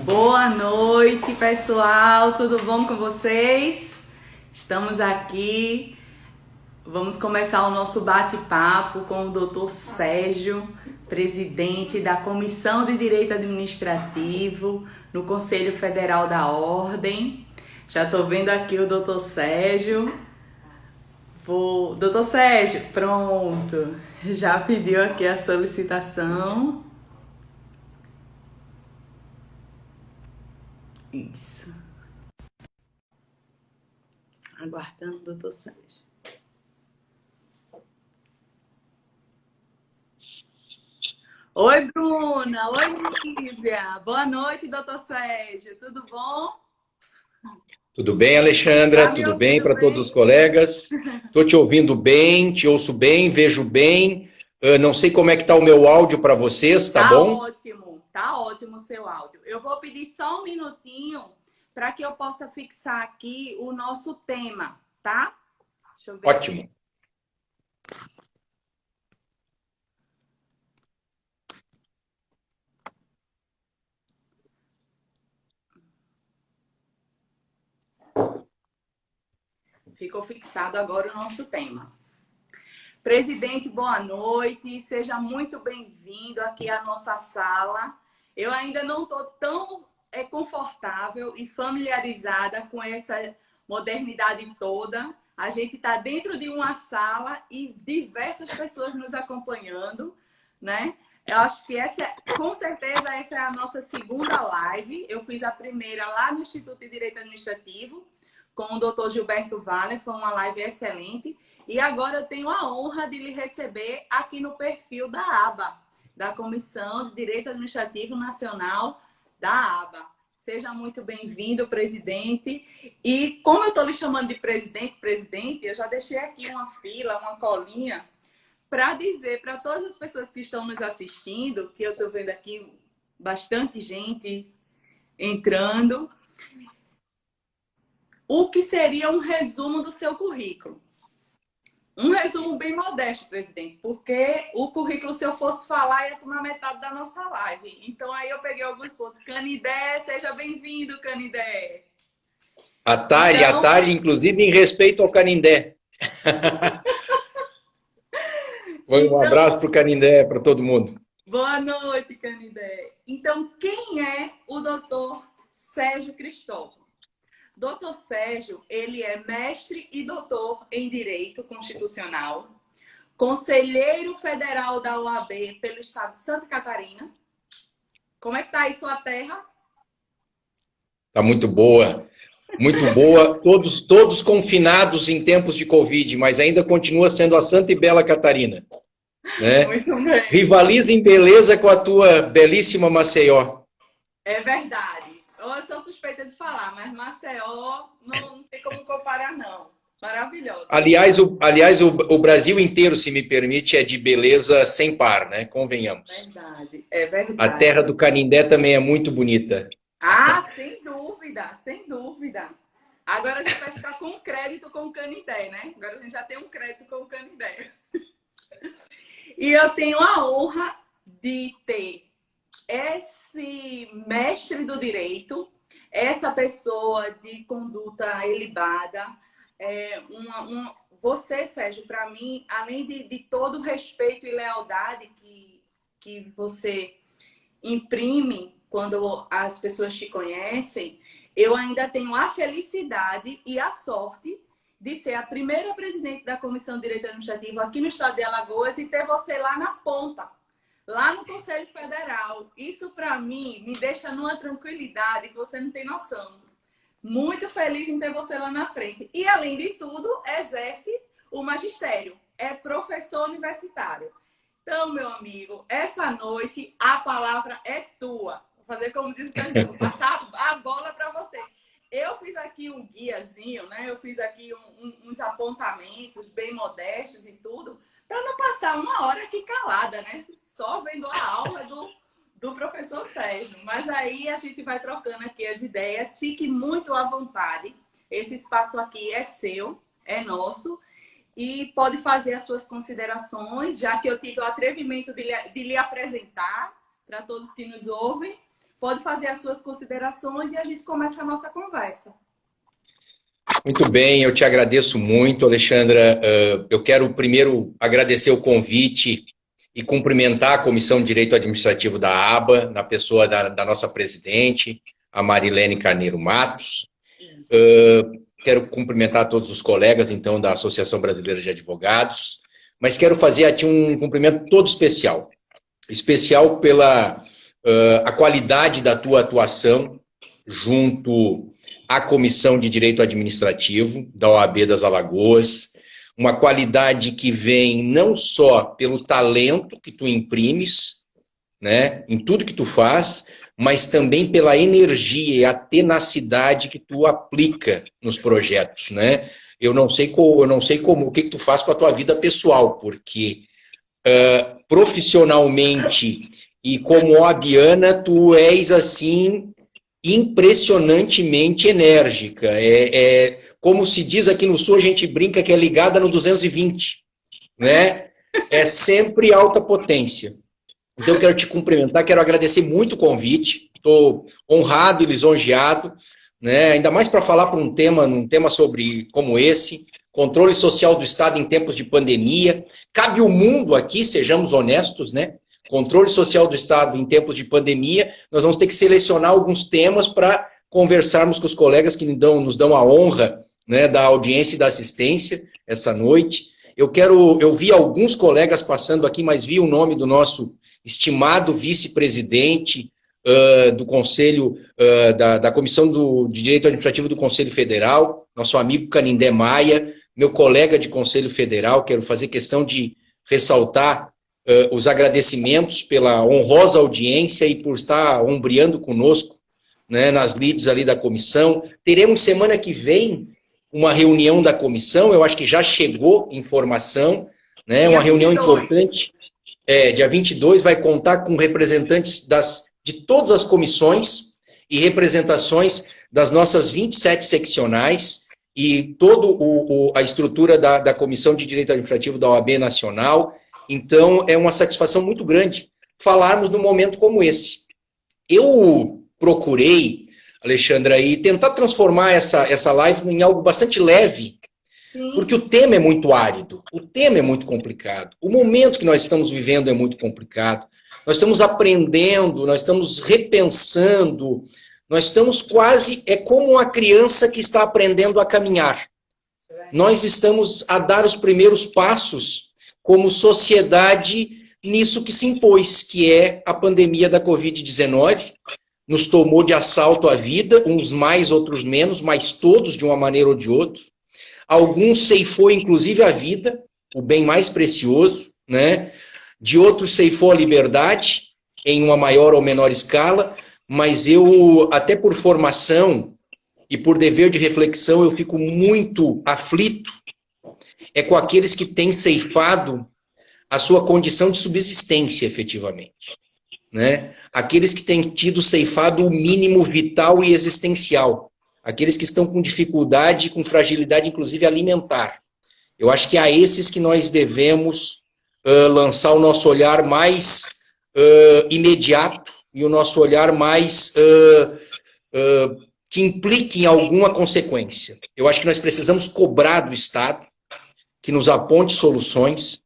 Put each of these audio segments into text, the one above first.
Boa noite, pessoal. Tudo bom com vocês? Estamos aqui. Vamos começar o nosso bate-papo com o Dr. Sérgio, presidente da Comissão de Direito Administrativo no Conselho Federal da Ordem. Já estou vendo aqui o Dr. Sérgio. Dr. Sérgio, pronto. Já pediu aqui a solicitação. Isso. Aguardando o doutor Sérgio. Oi, Bruna. Oi, Lívia. Boa noite, doutor Sérgio. Tudo bom? Tudo bem, Alexandra? Tá me Tudo bem ouvindo para todos os colegas? Estou te ouvindo bem, te ouço bem, vejo bem. Não sei como é que está o meu áudio para vocês, tá bom? Tá ótimo o seu áudio. Eu vou pedir só um minutinho para que eu possa fixar aqui o nosso tema, tá? Deixa eu ver. Ótimo. Ficou fixado agora o nosso tema. Presidente, boa noite. Seja muito bem-vindo aqui à nossa sala. Eu ainda não estou tão confortável e familiarizada com essa modernidade toda. A gente está dentro de uma sala e diversas pessoas nos acompanhando, né? Eu acho que com certeza, essa é a nossa segunda live. Eu fiz a primeira lá no Instituto de Direito Administrativo, com o Dr. Gilberto Valle, foi uma live excelente. E agora eu tenho a honra de lhe receber aqui no perfil da ABA, da Comissão de Direito Administrativo Nacional da ABA. Seja muito bem-vindo, presidente. E como eu estou lhe chamando de presidente, eu já deixei aqui uma fila, uma colinha, para dizer para todas as pessoas que estão nos assistindo, que eu estou vendo aqui bastante gente entrando, o que seria um resumo do seu currículo. Um resumo bem modesto, presidente, porque o currículo, se eu fosse falar, ia tomar metade da nossa live. Então, aí eu peguei alguns pontos. Canidé, seja bem-vindo, Canidé. Atalhe, inclusive em respeito ao Canindé. Um abraço para o Canindé, para todo mundo. Boa noite, Canidé. Então, quem é o doutor Sérgio Cristóvão? Doutor Sérgio, ele é mestre e doutor em Direito Constitucional, conselheiro federal da OAB pelo estado de Santa Catarina. Como é que está aí sua terra? Está muito boa, muito boa. Todos confinados em tempos de Covid, mas ainda continua sendo a Santa e Bela Catarina. Né? Muito bem. Rivaliza em beleza com a tua belíssima Maceió. É verdade. Eu sou suspeita de falar, mas Maceió não tem como comparar, não. Maravilhoso. Aliás, o Brasil inteiro, se me permite, é de beleza sem par, né? Convenhamos. Verdade, é verdade. A terra do Canindé também é muito bonita. Ah, sem dúvida, sem dúvida. Agora a gente vai ficar com crédito com o Canindé, né? Agora a gente já tem um crédito com o Canindé. E eu tenho a honra de ter esse mestre do direito, essa pessoa de conduta ilibada, você, Sérgio, para mim, além de todo o respeito e lealdade que você imprime quando as pessoas te conhecem, eu ainda tenho a felicidade e a sorte de ser a primeira presidente da Comissão de Direito Administrativo aqui no estado de Alagoas e ter você lá na ponta, lá no Conselho Federal. Isso, para mim, me deixa numa tranquilidade que você não tem noção. Muito feliz em ter você lá na frente. E, além de tudo, exerce o magistério. É professor universitário. Então, meu amigo, essa noite a palavra é tua. Vou fazer como diz o candidato, vou passar a bola para você. Eu fiz aqui um guiazinho, né? Eu fiz aqui uns apontamentos bem modestos e tudo, para não passar uma hora aqui calada, né? Só vendo a aula do professor Sérgio. Mas aí a gente vai trocando aqui as ideias. Fique muito à vontade. Esse espaço aqui é seu, é nosso. E pode fazer as suas considerações, já que eu tive o atrevimento de lhe apresentar para todos que nos ouvem. pode fazer as suas considerações e a gente começa a nossa conversa. Muito bem, eu te agradeço muito, Alexandra. Eu quero primeiro agradecer o convite e cumprimentar a Comissão de Direito Administrativo da ABA, na pessoa da nossa presidente, a Marilene Carneiro Matos. Quero cumprimentar todos os colegas, então, da Associação Brasileira de Advogados, mas quero fazer aqui um cumprimento todo especial. Especial pela a qualidade da tua atuação junto à Comissão de Direito Administrativo da OAB das Alagoas, uma qualidade que vem não só pelo talento que tu imprimes, né, em tudo que tu faz, mas também pela energia e a tenacidade que tu aplica nos projetos, né? Eu não sei como, o que tu faz com a tua vida pessoal, porque profissionalmente e como oabiana, tu és, assim, impressionantemente enérgica. Como se diz aqui no Sul, a gente brinca que é ligada no 220, né? É sempre alta potência. Então, eu quero te cumprimentar, quero agradecer muito o convite. Estou honrado e lisonjeado, né? Ainda mais para falar para um tema sobre como esse, controle social do Estado em tempos de pandemia. Cabe o mundo aqui, sejamos honestos, né? Controle social do Estado em tempos de pandemia, nós vamos ter que selecionar alguns temas para conversarmos com os colegas que nos dão a honra, né, da audiência e da assistência essa noite. Eu vi alguns colegas passando aqui, mas vi o nome do nosso estimado vice-presidente do Conselho, da Comissão de Direito Administrativo do Conselho Federal, nosso amigo Canindé Maia, meu colega de Conselho Federal. Quero fazer questão de ressaltar os agradecimentos pela honrosa audiência e por estar ombreando conosco, né, nas lides ali da comissão. Teremos semana que vem uma reunião da comissão, eu acho que já chegou informação, né, uma reunião importante. Dia 22 vai contar com representantes de todas as comissões e representações das nossas 27 seccionais e toda a estrutura da Comissão de Direito Administrativo da OAB Nacional. Então, é uma satisfação muito grande falarmos num momento como esse. Eu procurei, Alexandra, e tentar transformar essa live em algo bastante leve, sim, porque o tema é muito árido, o tema é muito complicado, o momento que nós estamos vivendo é muito complicado, nós estamos aprendendo, nós estamos repensando, nós estamos quase, é como uma criança que está aprendendo a caminhar. Nós estamos a dar os primeiros passos como sociedade nisso que se impôs, que é a pandemia da Covid-19, nos tomou de assalto a vida, uns mais, outros menos, mas todos de uma maneira ou de outra. Alguns ceifou, inclusive, a vida, o bem mais precioso, né? De outros ceifou a liberdade, em uma maior ou menor escala, mas eu, até por formação e por dever de reflexão, eu fico muito aflito com aqueles que têm ceifado a sua condição de subsistência, efetivamente, né? Aqueles que têm tido ceifado o mínimo vital e existencial, aqueles que estão com dificuldade, com fragilidade, inclusive alimentar. Eu acho que é a esses que nós devemos lançar o nosso olhar mais imediato e o nosso olhar mais que implique em alguma consequência. Eu acho que nós precisamos cobrar do Estado que nos aponte soluções.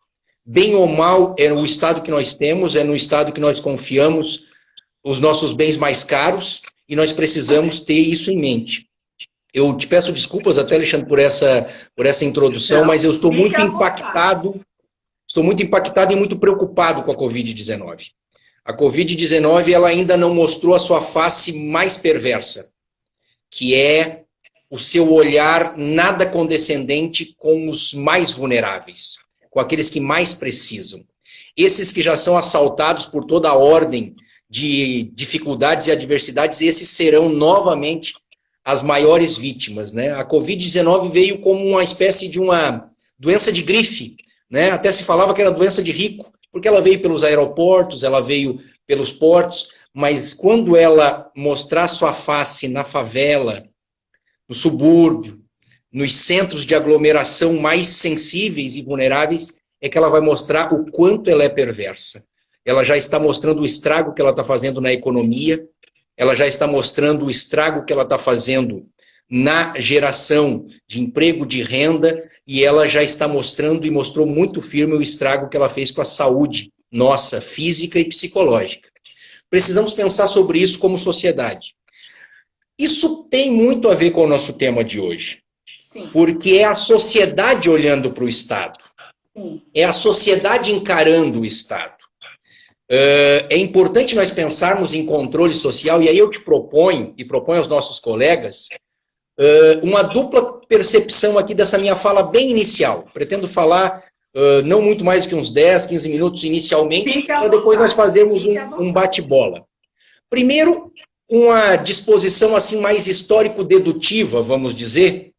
Bem ou mal, é o Estado que nós temos, é no Estado que nós confiamos os nossos bens mais caros, e nós precisamos ter isso em mente. Eu te peço desculpas até, Alexandre, por essa introdução, mas eu estou muito impactado e muito preocupado com a Covid-19. A Covid-19, ela ainda não mostrou a sua face mais perversa, que é o seu olhar nada condescendente com os mais vulneráveis, com aqueles que mais precisam. Esses que já são assaltados por toda a ordem de dificuldades e adversidades, esses serão novamente as maiores vítimas, né? A Covid-19 veio como uma espécie de uma doença de grife, né? Até se falava que era doença de rico, porque ela veio pelos aeroportos, ela veio pelos portos, mas quando ela mostrar sua face na favela, no subúrbio, nos centros de aglomeração mais sensíveis e vulneráveis, é que ela vai mostrar o quanto ela é perversa. Ela já está mostrando o estrago que ela está fazendo na economia, ela já está mostrando o estrago que ela está fazendo na geração de emprego, de renda, e ela já está mostrando e mostrou muito firme o estrago que ela fez com a saúde nossa, física e psicológica. Precisamos pensar sobre isso como sociedade. Isso tem muito a ver com o nosso tema de hoje. Sim. Porque é a sociedade olhando para o Estado. Sim. É a sociedade encarando o Estado. É importante nós pensarmos em controle social, e aí eu te proponho, e proponho aos nossos colegas, uma dupla percepção aqui dessa minha fala bem inicial. Pretendo falar não muito mais do que uns 10, 15 minutos inicialmente, para depois nós fazermos um bate-bola. Primeiro, uma disposição assim mais histórico-dedutiva, vamos dizer,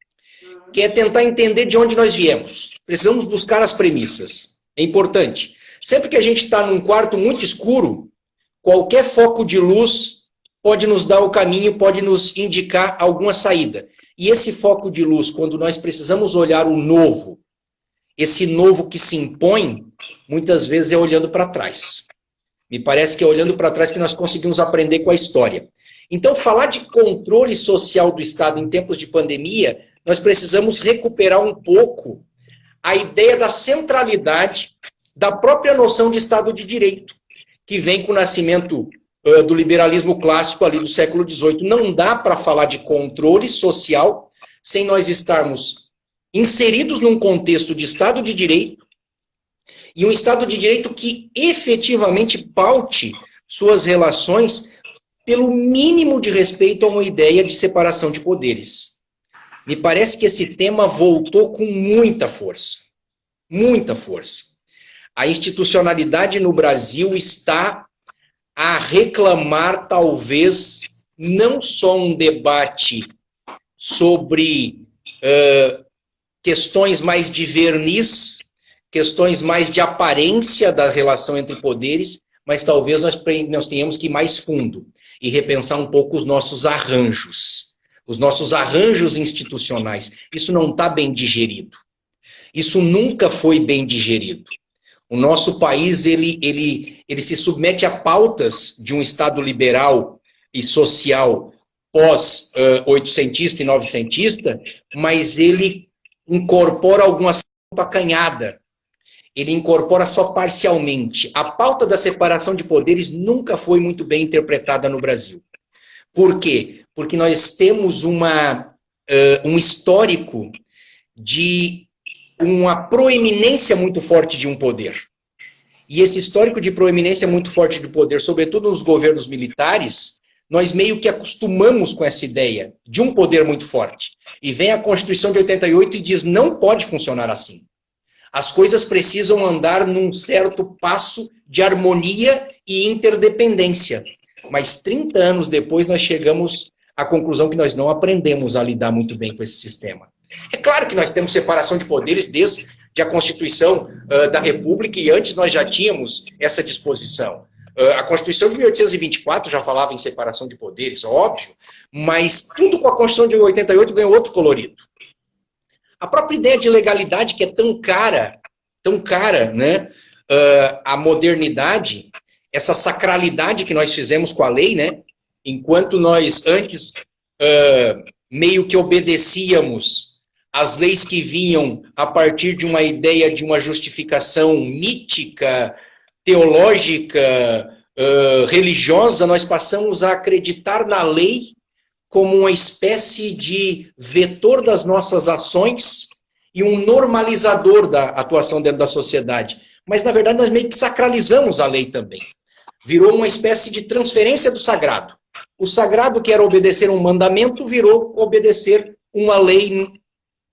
que é tentar entender de onde nós viemos. Precisamos buscar as premissas. É importante. Sempre que a gente está num quarto muito escuro, qualquer foco de luz pode nos dar o caminho, pode nos indicar alguma saída. E esse foco de luz, quando nós precisamos olhar o novo, esse novo que se impõe, muitas vezes é olhando para trás. Me parece que é olhando para trás que nós conseguimos aprender com a história. Então, falar de controle social do Estado em tempos de pandemia, nós precisamos recuperar um pouco a ideia da centralidade da própria noção de Estado de Direito, que vem com o nascimento do liberalismo clássico ali do século XVIII. Não dá para falar de controle social sem nós estarmos inseridos num contexto de Estado de Direito, e um Estado de Direito que efetivamente paute suas relações pelo mínimo de respeito a uma ideia de separação de poderes. Me parece que esse tema voltou com muita força. Muita força. A institucionalidade no Brasil está a reclamar, talvez, não só um debate sobre questões mais de verniz, questões mais de aparência da relação entre poderes, mas talvez nós tenhamos que ir mais fundo e repensar um pouco os nossos arranjos institucionais. Isso não está bem digerido. Isso nunca foi bem digerido. O nosso país, ele se submete a pautas de um Estado liberal e social pós-oitocentista e novecentista, mas ele incorpora algumas acanhada. Ele incorpora só parcialmente. A pauta da separação de poderes nunca foi muito bem interpretada no Brasil. Por quê? Porque nós temos um histórico de uma proeminência muito forte de um poder. E esse histórico de proeminência muito forte de poder, sobretudo nos governos militares, nós meio que acostumamos com essa ideia de um poder muito forte. E vem a Constituição de 88 e diz, não pode funcionar assim. As coisas precisam andar num certo passo de harmonia e interdependência. Mas 30 anos depois nós chegamos à conclusão que nós não aprendemos a lidar muito bem com esse sistema. É claro que nós temos separação de poderes desde a Constituição da República, e antes nós já tínhamos essa disposição. A Constituição de 1824 já falava em separação de poderes, óbvio, mas tudo com a Constituição de 88 ganhou outro colorido. A própria ideia de legalidade, que é tão cara, né? A modernidade, essa sacralidade que nós fizemos com a lei, né? Enquanto nós antes meio que obedecíamos as leis que vinham a partir de uma ideia de uma justificação mítica, teológica, religiosa, nós passamos a acreditar na lei como uma espécie de vetor das nossas ações e um normalizador da atuação dentro da sociedade. Mas, na verdade, nós meio que sacralizamos a lei também. Virou uma espécie de transferência do sagrado. O sagrado, que era obedecer um mandamento, virou obedecer uma lei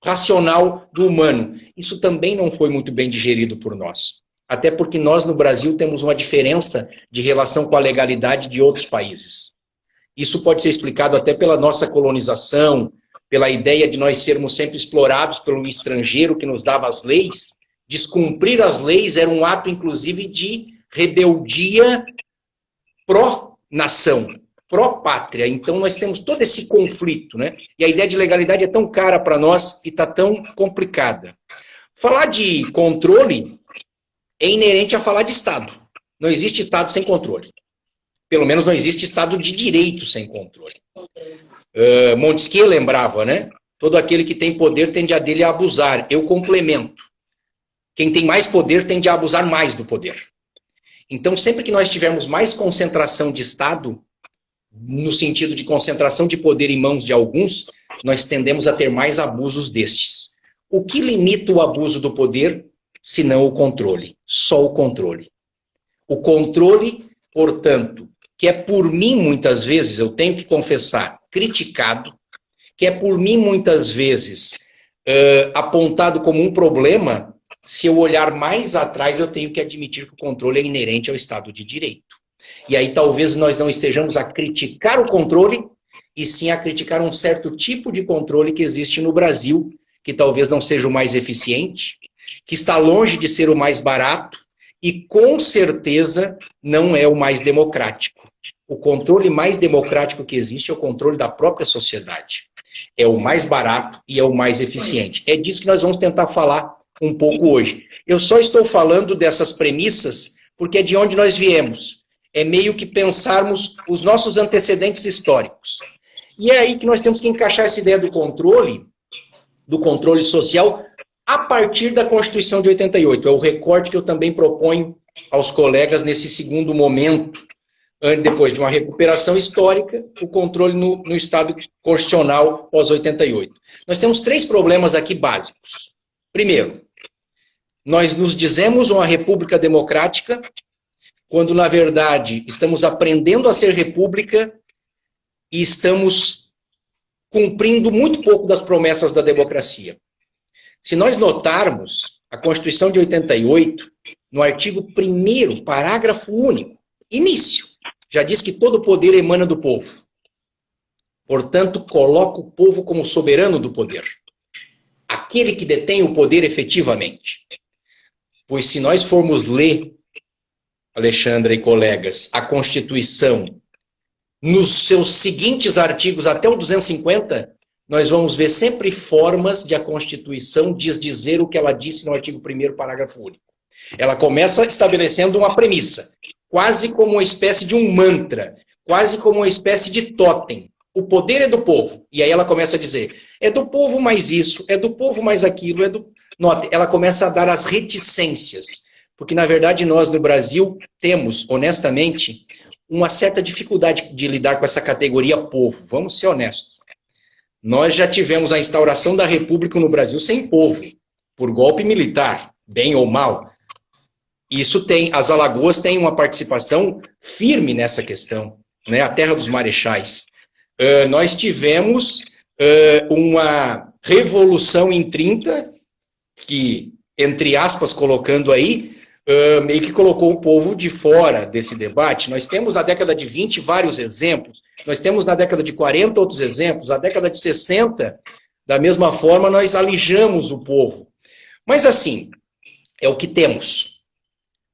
racional do humano. Isso também não foi muito bem digerido por nós. Até porque nós, no Brasil, temos uma diferença de relação com a legalidade de outros países. Isso pode ser explicado até pela nossa colonização, pela ideia de nós sermos sempre explorados pelo estrangeiro que nos dava as leis. Descumprir as leis era um ato, inclusive, de rebeldia pró-nação, pró-pátria. Então, nós temos todo esse conflito, né? E a ideia de legalidade é tão cara para nós e está tão complicada. Falar de controle é inerente a falar de Estado. Não existe Estado sem controle. pelo menos não existe Estado de Direito sem controle. Montesquieu lembrava, né? Todo aquele que tem poder tende a dele a abusar. Eu complemento. Quem tem mais poder tende a abusar mais do poder. Então, sempre que nós tivermos mais concentração de Estado, no sentido de concentração de poder em mãos de alguns, nós tendemos a ter mais abusos destes. O que limita o abuso do poder, senão o controle? Só o controle. O controle, portanto, que é por mim, muitas vezes, eu tenho que confessar, criticado, que é por mim, muitas vezes, apontado como um problema, se eu olhar mais atrás, eu tenho que admitir que o controle é inerente ao Estado de Direito. E aí talvez nós não estejamos a criticar o controle, e sim a criticar um certo tipo de controle que existe no Brasil, que talvez não seja o mais eficiente, que está longe de ser o mais barato, e com certeza não é o mais democrático. O controle mais democrático que existe é o controle da própria sociedade. É o mais barato e é o mais eficiente. É disso que nós vamos tentar falar um pouco hoje. Eu só estou falando dessas premissas porque é de onde nós viemos. É meio que pensarmos os nossos antecedentes históricos. E é aí que nós temos que encaixar essa ideia do controle social, a partir da Constituição de 88. É o recorte que eu também proponho aos colegas nesse segundo momento, depois de uma recuperação histórica, o controle no Estado constitucional pós-88. Nós temos 3 problemas aqui básicos. Primeiro, nós nos dizemos uma república democrática, quando, na verdade, estamos aprendendo a ser república e estamos cumprindo muito pouco das promessas da democracia. Se nós notarmos, a Constituição de 88, no artigo 1º, parágrafo único, início, já diz que todo poder emana do povo. Portanto, coloca o povo como soberano do poder. Aquele que detém o poder efetivamente. Pois se nós formos ler, Alexandra e colegas, a Constituição, nos seus seguintes artigos, até o 250, nós vamos ver sempre formas de a Constituição dizer o que ela disse no artigo 1º, parágrafo único. Ela começa estabelecendo uma premissa, quase como uma espécie de um mantra, quase como uma espécie de totem. O poder é do povo. E aí ela começa a dizer, é do povo mais isso, é do povo mais aquilo, é do... Note, ela começa a dar as reticências. Porque, na verdade, nós no Brasil temos, honestamente, uma certa dificuldade de lidar com essa categoria povo. Vamos ser honestos. Nós já tivemos a instauração da República no Brasil sem povo, por golpe militar, bem ou mal. Isso tem, as Alagoas têm uma participação firme nessa questão, né? A terra dos marechais. Nós tivemos uma revolução em 30, que, entre aspas, colocando aí, meio que colocou o povo de fora desse debate. Nós temos na década de 20 vários exemplos, nós temos na década de 40 outros exemplos, na década de 60, da mesma forma, nós alijamos o povo. Mas assim, é o que temos.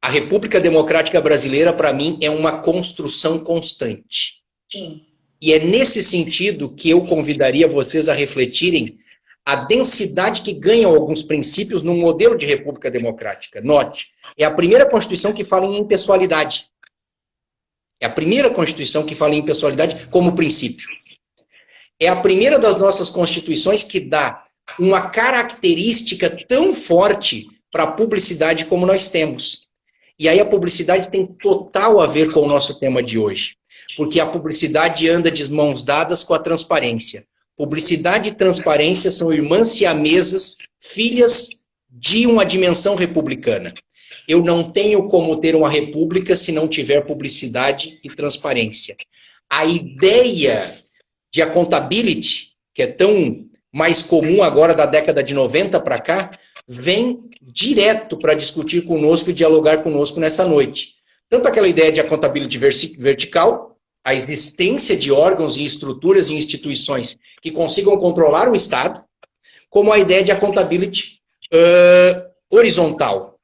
A República Democrática Brasileira, para mim, é uma construção constante. Sim. E é nesse sentido que eu convidaria vocês a refletirem a densidade que ganham alguns princípios no modelo de república democrática. Note, é a primeira Constituição que fala em impessoalidade. É a primeira Constituição que fala em impessoalidade como princípio. É a primeira das nossas Constituições que dá uma característica tão forte para a publicidade como nós temos. E aí a publicidade tem total a ver com o nosso tema de hoje. Porque a publicidade anda de mãos dadas com a transparência. Publicidade e transparência são irmãs siamesas, filhas de uma dimensão republicana. Eu não tenho como ter uma república se não tiver publicidade e transparência. A ideia de accountability, que é tão mais comum agora da década de 90 para cá, vem direto para discutir conosco e dialogar conosco nessa noite. Tanto aquela ideia de accountability vertical, a existência de órgãos e estruturas e instituições que consigam controlar o Estado, como a ideia de accountability horizontal,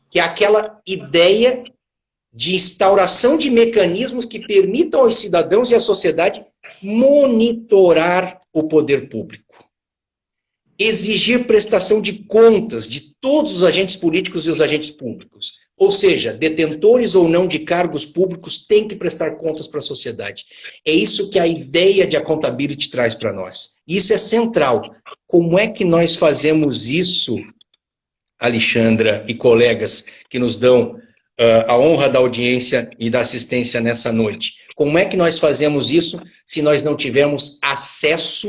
que é aquela ideia de instauração de mecanismos que permitam aos cidadãos e à sociedade monitorar o poder público. Exigir prestação de contas de todos os agentes políticos e os agentes públicos. Ou seja, detentores ou não de cargos públicos têm que prestar contas para a sociedade. É isso que a ideia de accountability traz para nós. Isso é central. Como é que nós fazemos isso, Alexandra e colegas que nos dão a honra da audiência e da assistência nessa noite? Como é que nós fazemos isso se nós não tivermos acesso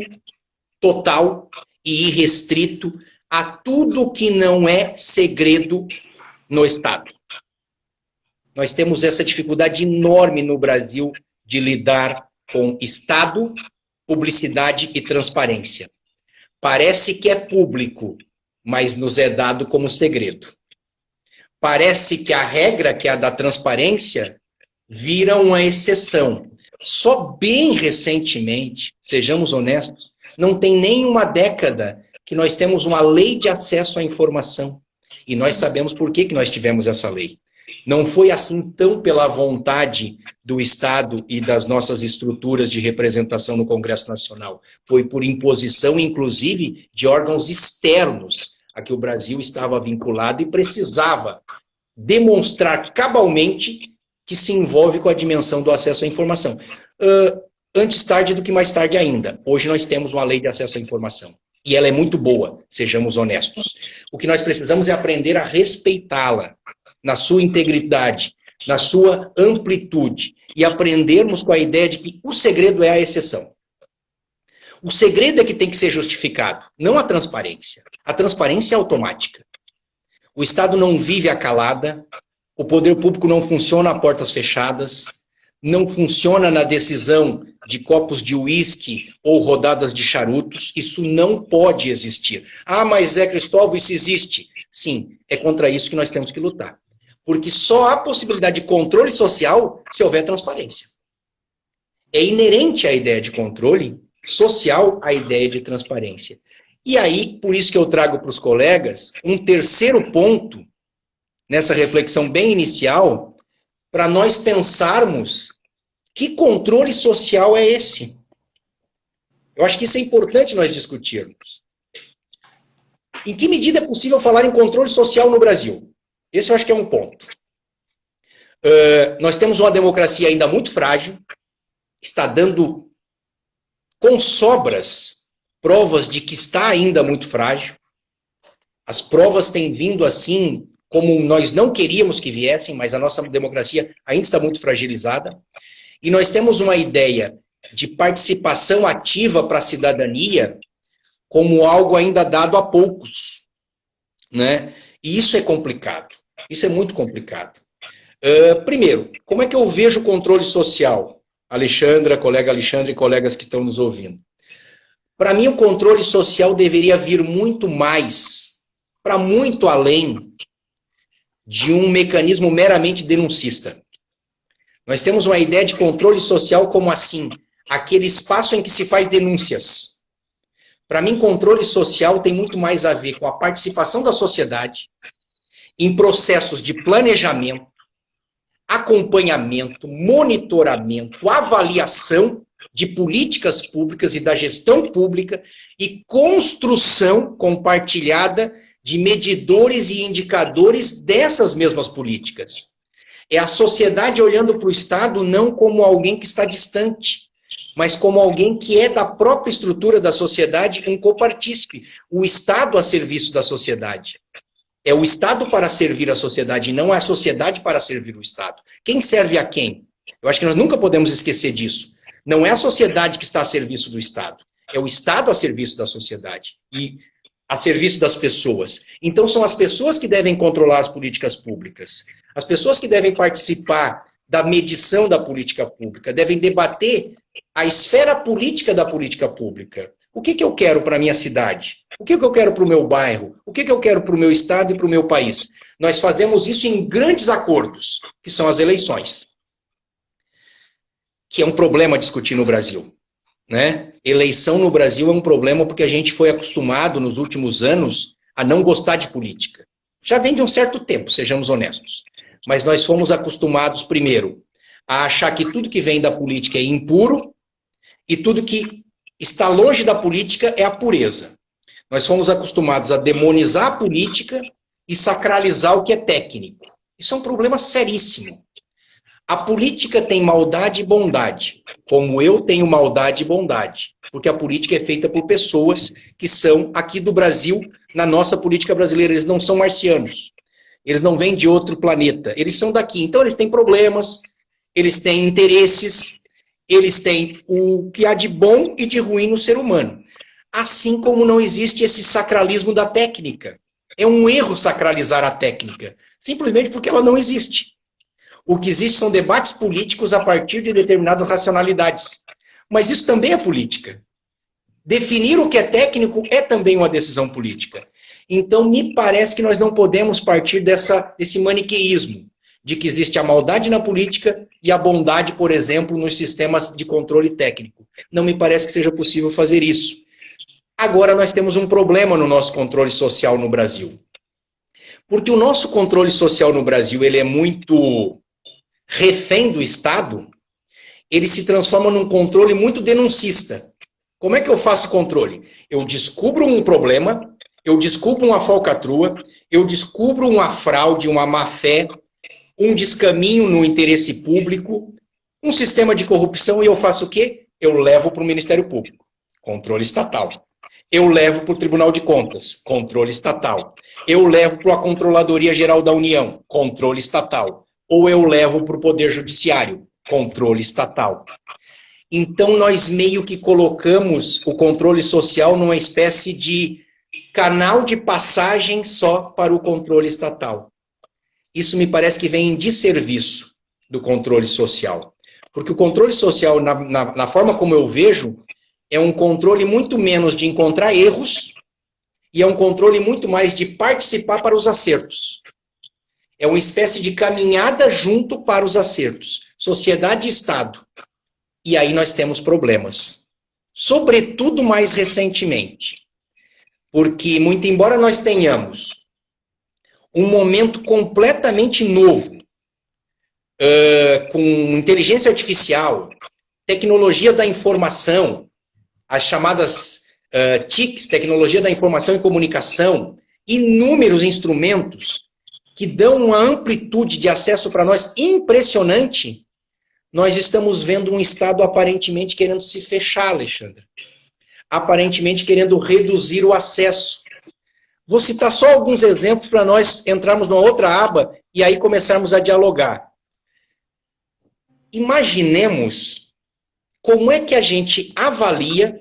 total e irrestrito a tudo que não é segredo no Estado? Nós temos essa dificuldade enorme no Brasil de lidar com Estado, publicidade e transparência. Parece que é público, mas nos é dado como segredo. Parece que a regra, que é a da transparência, vira uma exceção. Só bem recentemente, sejamos honestos, não tem nem uma década que nós temos uma lei de acesso à informação. E nós sabemos por que nós tivemos essa lei. Não foi assim tão pela vontade do Estado e das nossas estruturas de representação no Congresso Nacional. Foi por imposição, inclusive, de órgãos externos a que o Brasil estava vinculado e precisava demonstrar cabalmente que se envolve com a dimensão do acesso à informação. Antes tarde do que mais tarde ainda. Hoje nós temos uma lei de acesso à informação. E ela é muito boa, sejamos honestos. O que nós precisamos é aprender a respeitá-la na sua integridade, na sua amplitude, e aprendermos com a ideia de que o segredo é a exceção. O segredo é que tem que ser justificado, não a transparência. A transparência é automática. O Estado não vive a calada, o poder público não funciona a portas fechadas, não funciona na decisão de copos de uísque ou rodadas de charutos. Isso não pode existir. Ah, mas Zé Cristóvão, isso existe. Sim, é contra isso que nós temos que lutar. Porque só há possibilidade de controle social se houver transparência. É inerente à ideia de controle social a ideia de transparência. E aí, por isso que eu trago para os colegas um terceiro ponto, nessa reflexão bem inicial, para nós pensarmos que controle social é esse. Eu acho que isso é importante nós discutirmos. Em que medida é possível falar em controle social no Brasil? Esse eu acho que é um ponto. Nós temos uma democracia ainda muito frágil, está dando com sobras provas de que está ainda muito frágil. As provas têm vindo assim, como nós não queríamos que viessem, mas a nossa democracia ainda está muito fragilizada. E nós temos uma ideia de participação ativa para a cidadania como algo ainda dado a poucos, né? E isso é complicado. Isso é muito complicado. Primeiro, como é que eu vejo o controle social? Alexandra, colega Alexandre e colegas que estão nos ouvindo. Para mim, o controle social deveria vir muito mais, para muito além de um mecanismo meramente denuncista. Nós temos uma ideia de controle social como assim, aquele espaço em que se faz denúncias. Para mim, controle social tem muito mais a ver com a participação da sociedade em processos de planejamento, acompanhamento, monitoramento, avaliação de políticas públicas e da gestão pública e construção compartilhada de medidores e indicadores dessas mesmas políticas. É a sociedade olhando para o Estado não como alguém que está distante, mas como alguém que é da própria estrutura da sociedade, um copartícipe. O Estado a serviço da sociedade. É o Estado para servir a sociedade, e não a sociedade para servir o Estado. Quem serve a quem? Eu acho que nós nunca podemos esquecer disso. Não é a sociedade que está a serviço do Estado. É o Estado a serviço da sociedade e a serviço das pessoas. Então são as pessoas que devem controlar as políticas públicas. As pessoas que devem participar da medição da política pública, devem debater a esfera política da política pública. O que eu quero para a minha cidade? O que eu quero para o meu bairro? O que eu quero para o meu estado e para o meu país? Nós fazemos isso em grandes acordos, que são as eleições. Que é um problema discutir no Brasil, né? Eleição no Brasil é um problema porque a gente foi acostumado nos últimos anos a não gostar de política. Já vem de um certo tempo, sejamos honestos. Mas nós fomos acostumados, primeiro, a achar que tudo que vem da política é impuro e tudo que está longe da política é a pureza. Nós fomos acostumados a demonizar a política e sacralizar o que é técnico. Isso é um problema seríssimo. A política tem maldade e bondade, como eu tenho maldade e bondade, porque a política é feita por pessoas que são aqui do Brasil, na nossa política brasileira. Eles não são marcianos, eles não vêm de outro planeta, eles são daqui. Então eles têm problemas, eles têm interesses, eles têm o que há de bom e de ruim no ser humano. Assim como não existe esse sacralismo da técnica. É um erro sacralizar a técnica, simplesmente porque ela não existe. O que existe são debates políticos a partir de determinadas racionalidades. Mas isso também é política. Definir o que é técnico é também uma decisão política. Então, me parece que nós não podemos partir desse maniqueísmo, de que existe a maldade na política e a bondade, por exemplo, nos sistemas de controle técnico. Não me parece que seja possível fazer isso. Agora, nós temos um problema no nosso controle social no Brasil. Porque o nosso controle social no Brasil, ele é muito refém do Estado, ele se transforma num controle muito denuncista. Como é que eu faço controle? Eu descubro um problema, eu descubro uma falcatrua, eu descubro uma fraude, uma má-fé, um descaminho no interesse público, um sistema de corrupção, e eu faço o quê? Eu levo para o Ministério Público, controle estatal. Eu levo para o Tribunal de Contas, controle estatal. Eu levo para a Controladoria Geral da União, controle estatal. Ou eu levo para o Poder Judiciário, controle estatal. Então, nós meio que colocamos o controle social numa espécie de canal de passagem só para o controle estatal. Isso me parece que vem em desserviço do controle social. Porque o controle social, na forma como eu vejo, é um controle muito menos de encontrar erros e é um controle muito mais de participar para os acertos. É uma espécie de caminhada junto para os acertos. Sociedade e Estado. E aí nós temos problemas. Sobretudo mais recentemente. Porque, muito embora nós tenhamos um momento completamente novo, com inteligência artificial, tecnologia da informação, as chamadas TICs, tecnologia da informação e comunicação, inúmeros instrumentos que dão uma amplitude de acesso para nós impressionante, nós estamos vendo um Estado aparentemente querendo se fechar, Alexandre. Aparentemente querendo reduzir o acesso. Vou citar só alguns exemplos para nós entrarmos numa outra aba e aí começarmos a dialogar. Imaginemos como é que a gente avalia,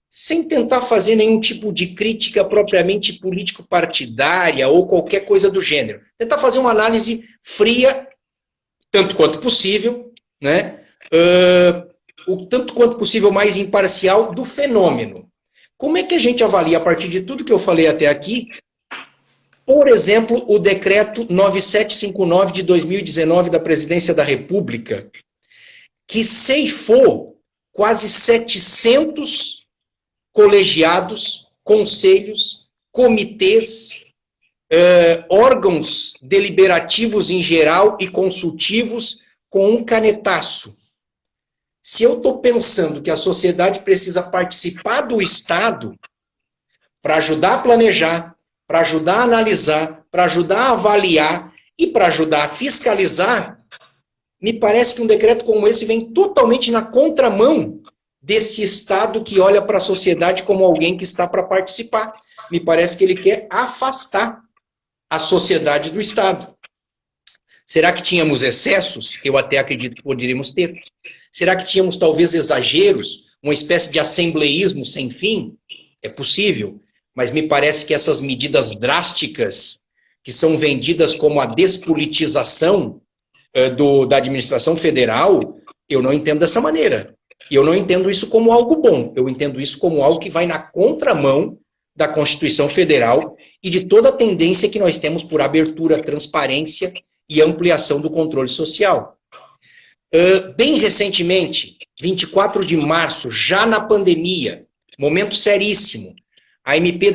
sem tentar fazer nenhum tipo de crítica propriamente político-partidária ou qualquer coisa do gênero. Tentar fazer uma análise fria, tanto quanto possível, né? O tanto quanto possível mais imparcial do fenômeno. Como é que a gente avalia, a partir de tudo que eu falei até aqui, por exemplo, o decreto 9759 de 2019 da Presidência da República, que ceifou quase 700 colegiados, conselhos, comitês, órgãos deliberativos em geral e consultivos com um canetaço. Se eu estou pensando que a sociedade precisa participar do Estado para ajudar a planejar, para ajudar a analisar, para ajudar a avaliar e para ajudar a fiscalizar, me parece que um decreto como esse vem totalmente na contramão desse Estado que olha para a sociedade como alguém que está para participar. Me parece que ele quer afastar a sociedade do Estado. Será que tínhamos excessos? Eu até acredito que poderíamos ter. Será que tínhamos talvez exageros? Uma espécie de assembleísmo sem fim? É possível, mas me parece que essas medidas drásticas que são vendidas como a despolitização da administração federal, eu não entendo dessa maneira. E eu não entendo isso como algo bom. Eu entendo isso como algo que vai na contramão da Constituição Federal e de toda a tendência que nós temos por abertura, transparência e ampliação do controle social. Bem recentemente, 24 de março, já na pandemia, momento seríssimo, a MP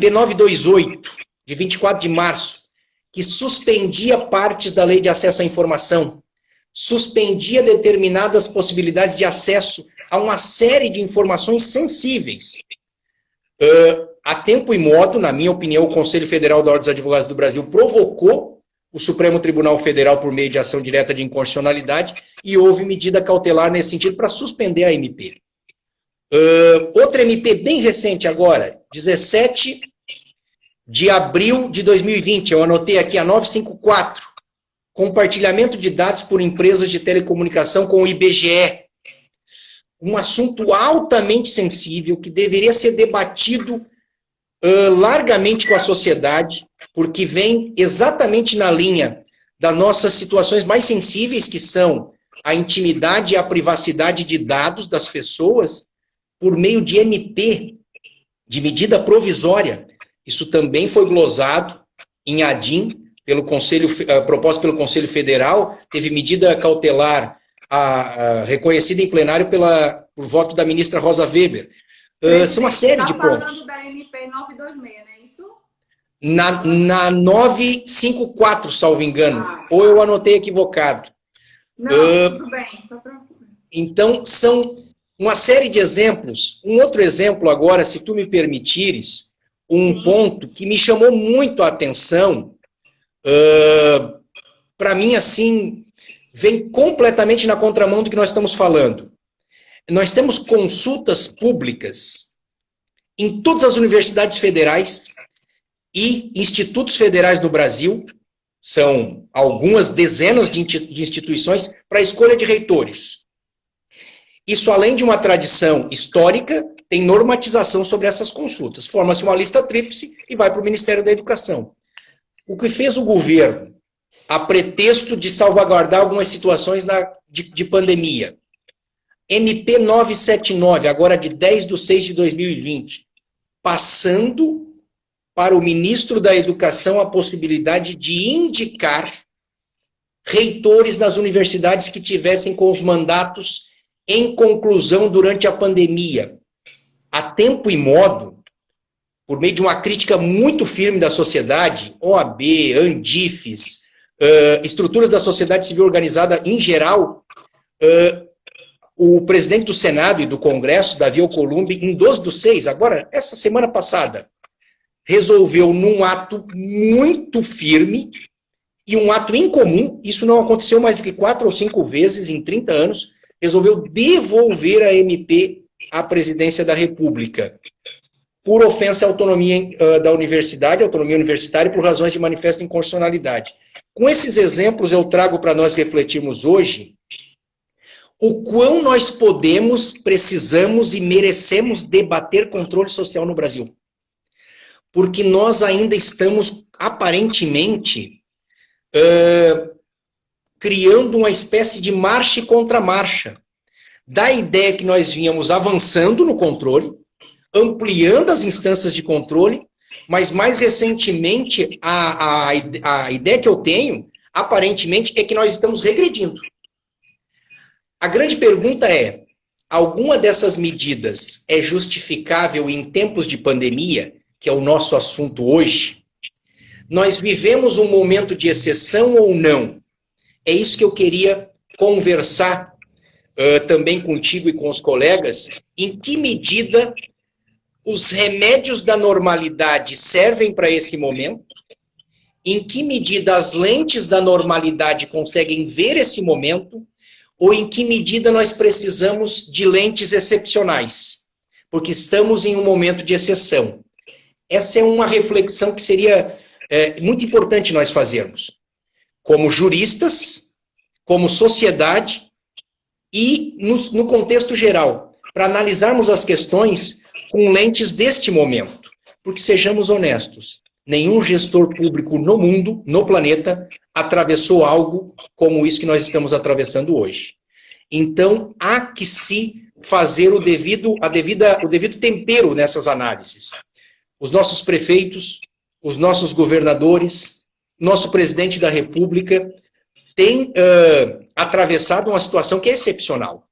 928, de 24 de março, que suspendia partes da Lei de Acesso à Informação, suspendia determinadas possibilidades de acesso a uma série de informações sensíveis. a tempo e modo, na minha opinião, o Conselho Federal da Ordem dos Advogados do Brasil provocou o Supremo Tribunal Federal por meio de ação direta de inconstitucionalidade e houve medida cautelar nesse sentido para suspender a MP. Outra MP bem recente agora, 17 de abril de 2020, eu anotei aqui a 954, compartilhamento de dados por empresas de telecomunicação com o IBGE. Um assunto altamente sensível que deveria ser debatido largamente com a sociedade, porque vem exatamente na linha das nossas situações mais sensíveis, que são a intimidade e a privacidade de dados das pessoas, por meio de MP, de medida provisória. Isso também foi glosado em ADIM, proposto pelo Conselho Federal, teve medida cautelar reconhecida em plenário por voto da ministra Rosa Weber. São uma série de pontos. Está falando da MP 926, não é isso? Na 954, salvo engano. Ou eu anotei equivocado. Não, tudo bem, só para... Então, são uma série de exemplos. Um outro exemplo agora, se tu me permitires, um ponto que me chamou muito a atenção, para mim, assim, vem completamente na contramão do que nós estamos falando. Nós temos consultas públicas em todas as universidades federais e institutos federais do Brasil, são algumas dezenas de instituições, para a escolha de reitores. Isso, além de uma tradição histórica, tem normatização sobre essas consultas. Forma-se uma lista tríplice e vai para o Ministério da Educação. O que fez o governo, a pretexto de salvaguardar algumas situações de pandemia, MP 979, agora de 10/6/2020, passando para o ministro da Educação a possibilidade de indicar reitores nas universidades que tivessem com os mandatos em conclusão durante a pandemia. A tempo e modo, por meio de uma crítica muito firme da sociedade, OAB, Andifes, estruturas da sociedade civil organizada em geral, o presidente do Senado e do Congresso, Davi Alcolumbre, em 12/6, agora, essa semana passada, resolveu, num ato muito firme e um ato incomum, isso não aconteceu mais do que 4 ou 5 vezes em 30 anos, resolveu devolver a MP à presidência da República, por ofensa à autonomia da universidade, autonomia universitária, por razões de manifesta inconstitucionalidade. Com esses exemplos, eu trago para nós refletirmos hoje o quão nós podemos, precisamos e merecemos debater controle social no Brasil. Porque nós ainda estamos, aparentemente, criando uma espécie de marcha e contramarcha. Da ideia que nós vínhamos avançando no controle, ampliando as instâncias de controle, mas mais recentemente, a ideia que eu tenho, aparentemente, é que nós estamos regredindo. A grande pergunta é, alguma dessas medidas é justificável em tempos de pandemia, que é o nosso assunto hoje? Nós vivemos um momento de exceção ou não? É isso que eu queria conversar também contigo e com os colegas, em que medida os remédios da normalidade servem para esse momento, em que medida as lentes da normalidade conseguem ver esse momento, ou em que medida nós precisamos de lentes excepcionais, porque estamos em um momento de exceção. Essa é uma reflexão que seria muito importante nós fazermos, como juristas, como sociedade e no contexto geral, para analisarmos as questões com lentes deste momento. Porque, sejamos honestos, nenhum gestor público no mundo, no planeta, atravessou algo como isso que nós estamos atravessando hoje. Então, há que se fazer o devido tempero nessas análises. Os nossos prefeitos, os nossos governadores, nosso presidente da República têm atravessado uma situação que é excepcional.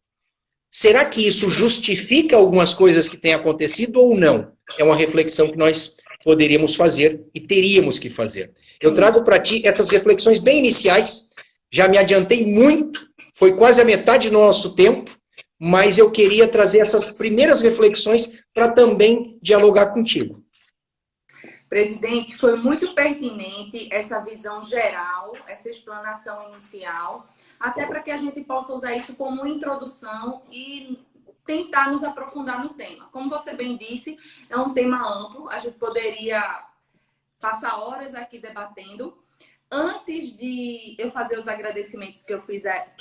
Será que isso justifica algumas coisas que têm acontecido ou não? É uma reflexão que nós poderíamos fazer e teríamos que fazer. Eu trago para ti essas reflexões bem iniciais, já me adiantei muito, foi quase a metade do nosso tempo, mas eu queria trazer essas primeiras reflexões para também dialogar contigo. Presidente, foi muito pertinente essa visão geral, essa explanação inicial, até para que a gente possa usar isso como introdução e tentar nos aprofundar no tema. Como você bem disse, é um tema amplo, a gente poderia passar horas aqui debatendo. Antes de eu fazer os agradecimentos que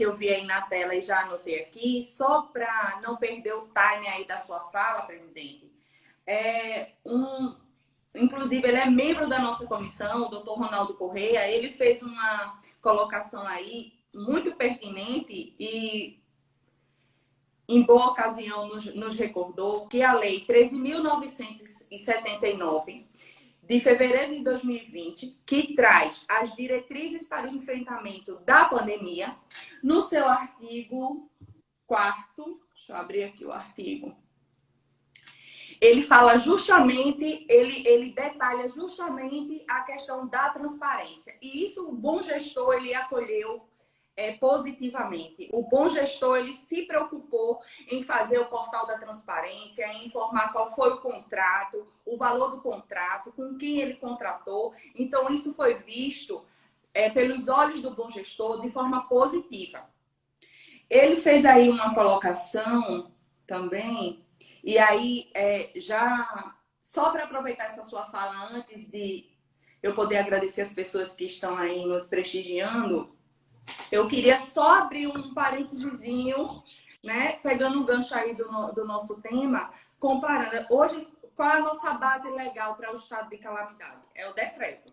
eu vi aí na tela e já anotei aqui, só para não perder o time aí da sua fala, presidente, inclusive, ele é membro da nossa comissão, o doutor Ronaldo Correia. Ele fez uma colocação aí muito pertinente e, em boa ocasião, nos recordou que a Lei 13.979, de fevereiro de 2020, que traz as diretrizes para o enfrentamento da pandemia, no seu artigo 4º, deixa eu abrir aqui o artigo, ele fala justamente, ele detalha justamente a questão da transparência. E isso o bom gestor, ele acolheu positivamente. O bom gestor, ele se preocupou em fazer o portal da transparência, em informar qual foi o contrato, o valor do contrato, com quem ele contratou. Então, isso foi visto pelos olhos do bom gestor de forma positiva. Ele fez aí uma colocação também. E aí, já só para aproveitar essa sua fala, antes de eu poder agradecer as pessoas que estão aí nos prestigiando, eu queria só abrir um parêntesezinho, né, pegando um gancho aí do nosso tema, comparando. Hoje, qual é a nossa base legal para o estado de calamidade? É o decreto.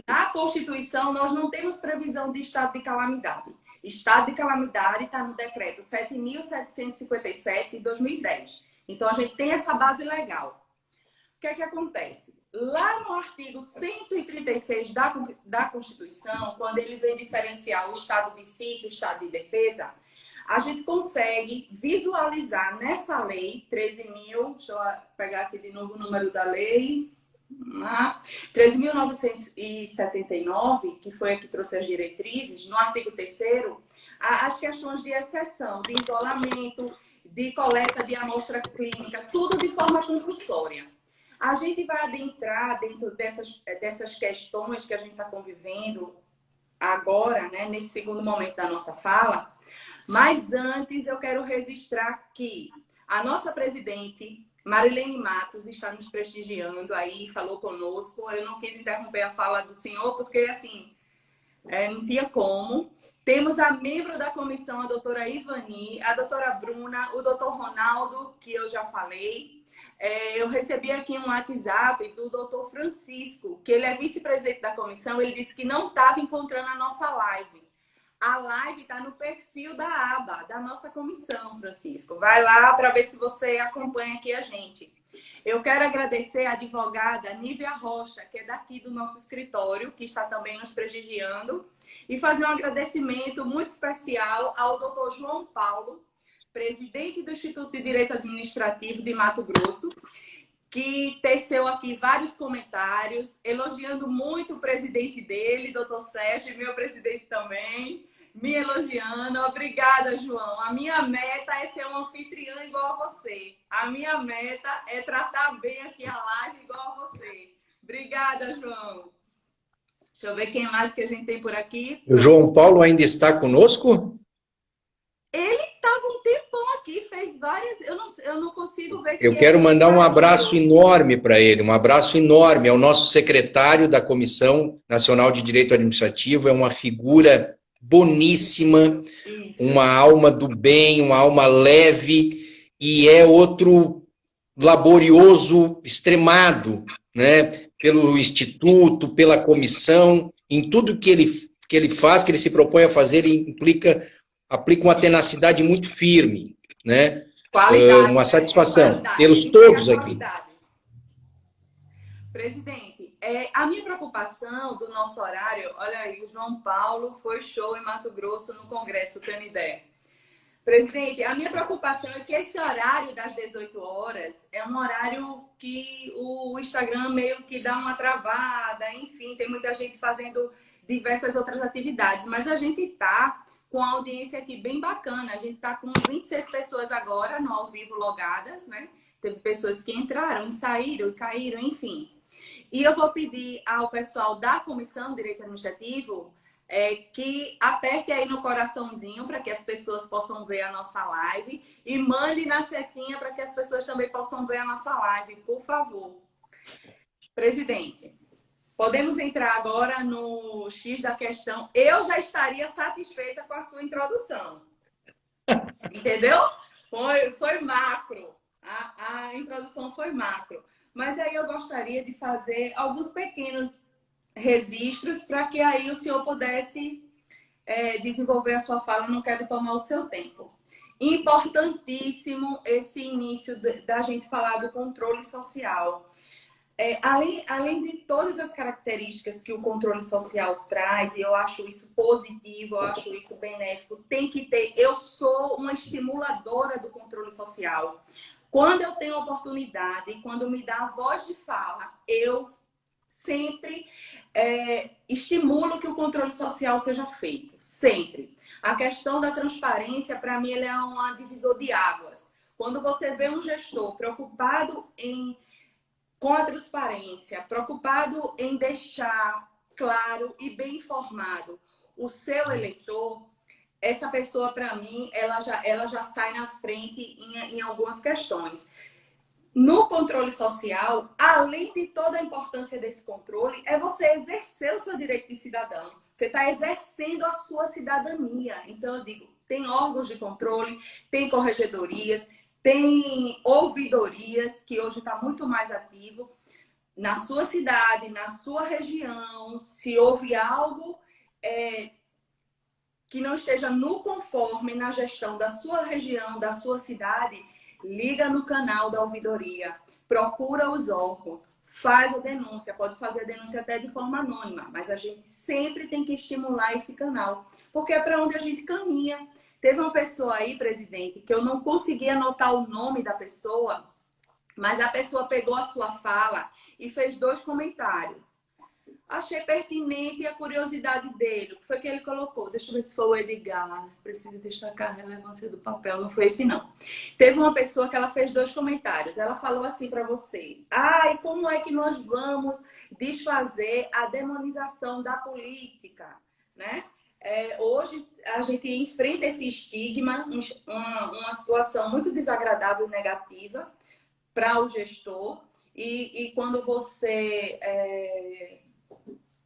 Na Constituição, nós não temos previsão de estado de calamidade. Estado de calamidade está no decreto 7.757 de 2010. Então, a gente tem essa base legal. O que é que acontece? Lá no artigo 136 da Constituição, quando ele vem diferenciar o estado de sítio e o estado de defesa, a gente consegue visualizar nessa lei 13.000, deixa eu pegar aqui de novo o número da lei, 13.979, que foi a que trouxe as diretrizes, no artigo 3º, as questões de exceção, de isolamento, de coleta de amostra clínica, tudo de forma compulsória. A gente vai adentrar dentro dessas questões que a gente está convivendo agora, né, nesse segundo momento da nossa fala, mas antes eu quero registrar que a nossa presidente, Marilene Matos, está nos prestigiando aí, falou conosco. Eu não quis interromper a fala do senhor, porque assim, não tinha como. Temos a membro da comissão, a doutora Ivani, a doutora Bruna, o doutor Ronaldo, que eu já falei. Eu recebi aqui um WhatsApp do doutor Francisco, que ele é vice-presidente da comissão. Ele disse que não estava encontrando a nossa live. A live está no perfil da aba da nossa comissão, Francisco. Vai lá para ver se você acompanha aqui a gente. Eu quero agradecer a advogada Nívia Rocha, que é daqui do nosso escritório, que está também nos prestigiando, e fazer um agradecimento muito especial ao doutor João Paulo, presidente do Instituto de Direito Administrativo de Mato Grosso, que teceu aqui vários comentários, elogiando muito o presidente dele, doutor Sérgio, meu presidente também, me elogiando. Obrigada, João. A minha meta é ser um anfitriã igual a você. A minha meta é tratar bem aqui a live igual a você. Obrigada, João. Deixa eu ver quem mais que a gente tem por aqui. O João Paulo ainda está conosco? Ele estava um tempão aqui, fez várias... Eu não consigo ver se eu quero mandar um abraço saiu. enorme para ele, um abraço enorme ao nosso secretário da Comissão Nacional de Direito Administrativo. É uma figura boníssima, Isso. uma alma do bem, uma alma leve, e é outro laborioso, extremado, né, pelo Instituto, pela comissão, em tudo que ele faz, que ele se propõe a fazer, ele aplica uma tenacidade muito firme, né? Qualidade, uma satisfação. qualidade. Tê-los Ele todos tem a aqui. qualidade. Presidente, a minha preocupação do nosso horário, olha aí, o João Paulo foi show em Mato Grosso no Congresso, tendo ideia. Presidente, a minha preocupação é que esse horário das 18 horas é um horário que o Instagram meio que dá uma travada, enfim, tem muita gente fazendo diversas outras atividades, mas a gente está com a audiência aqui bem bacana, a gente está com 26 pessoas agora no ao vivo logadas, né? Teve pessoas que entraram e saíram e caíram, enfim. E eu vou pedir ao pessoal da Comissão de Direito Administrativo que aperte aí no coraçãozinho para que as pessoas possam ver a nossa live e mande na setinha para que as pessoas também possam ver a nossa live, por favor. Presidente, podemos entrar agora no X da questão. Eu já estaria satisfeita com a sua introdução. Entendeu? Foi macro. A introdução foi macro. Mas aí eu gostaria de fazer alguns pequenos registros para que aí o senhor pudesse desenvolver a sua fala. Não quero tomar o seu tempo. Importantíssimo esse início da gente falar do controle social. Além de todas as características que o controle social traz, e eu acho isso positivo, eu acho isso benéfico, tem que ter. Eu sou uma estimuladora do controle social. Quando eu tenho oportunidade, quando me dá a voz de fala, eu sempre estimulo que o controle social seja feito. Sempre. A questão da transparência, para mim, ela é uma divisor de águas. Quando você vê um gestor preocupado com a transparência, preocupado em deixar claro e bem informado o seu eleitor, essa pessoa, para mim, ela já sai na frente em algumas questões. No controle social, além de toda a importância desse controle, é você exercer o seu direito de cidadão. Você está exercendo a sua cidadania. Então, eu digo, tem órgãos de controle, tem corregedorias, tem ouvidorias, que hoje está muito mais ativo. Na sua cidade, na sua região, se houve algo que não esteja no conforme na gestão da sua região, da sua cidade, liga no canal da ouvidoria, procura os órgãos, faz a denúncia, pode fazer a denúncia até de forma anônima, mas a gente sempre tem que estimular esse canal, porque é para onde a gente caminha. Teve uma pessoa aí, presidente, que eu não consegui anotar o nome da pessoa, mas a pessoa pegou a sua fala e fez 2 comentários. Achei pertinente a curiosidade dele. O que foi que ele colocou? Deixa eu ver se foi o Edgar. Preciso destacar a relevância do papel. Não foi esse, não. Teve uma pessoa que ela fez 2 comentários. Ela falou assim para você. E como é que nós vamos desfazer a demonização da política? Né? Hoje a gente enfrenta esse estigma, uma situação muito desagradável e negativa para o gestor. E quando você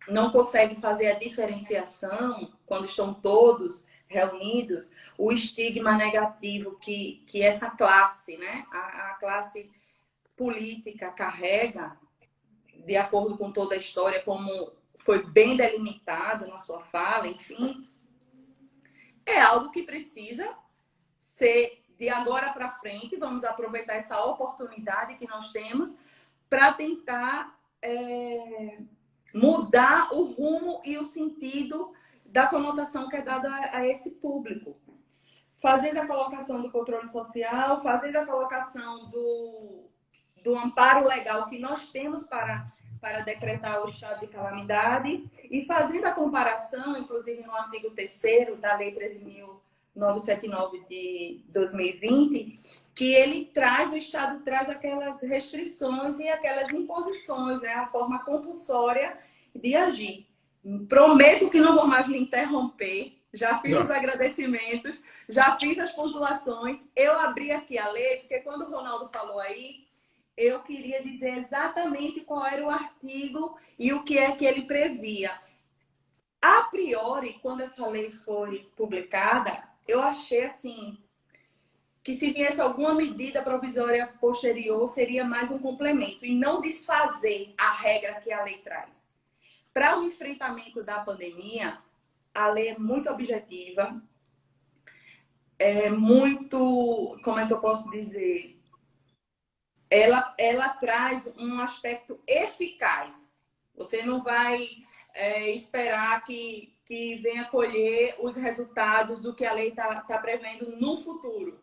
não consegue fazer a diferenciação, quando estão todos reunidos, o estigma negativo que essa classe, né, a classe política carrega, de acordo com toda a história, como foi bem delimitado na sua fala, enfim, é algo que precisa ser de agora para frente. Vamos aproveitar essa oportunidade que nós temos para tentar mudar o rumo e o sentido da conotação que é dada a esse público. Fazendo a colocação do controle social, fazendo a colocação do amparo legal que nós temos para decretar o estado de calamidade e fazendo a comparação, inclusive no artigo 3º da Lei 13.979 de 2020, que ele traz, o Estado traz aquelas restrições e aquelas imposições, né? A forma compulsória de agir. Prometo que não vou mais lhe interromper. Já fiz os agradecimentos, já fiz as pontuações. Eu abri aqui a lei, porque quando o Ronaldo falou aí, eu queria dizer exatamente qual era o artigo e o que é que ele previa. A priori, quando essa lei foi publicada, eu achei assim que se viesse alguma medida provisória posterior, seria mais um complemento e não desfazer a regra que a lei traz. Para o enfrentamento da pandemia, a lei é muito objetiva, é muito, como é que eu posso dizer? Ela traz um aspecto eficaz. Você não vai esperar que venha colher os resultados do que a lei está prevendo no futuro.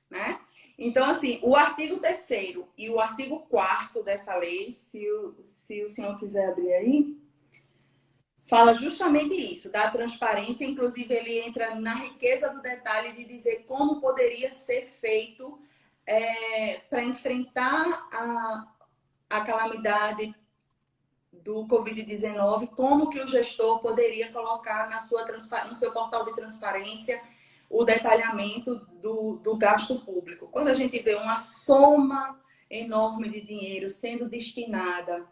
Né? Então, assim, o artigo 3º e o artigo 4º dessa lei, se o senhor quiser abrir aí, fala justamente isso, da transparência. Inclusive, ele entra na riqueza do detalhe de dizer como poderia ser feito para enfrentar a calamidade do Covid-19, como que o gestor poderia colocar no seu portal de transparência o detalhamento do gasto público. Quando a gente vê uma soma enorme de dinheiro sendo destinada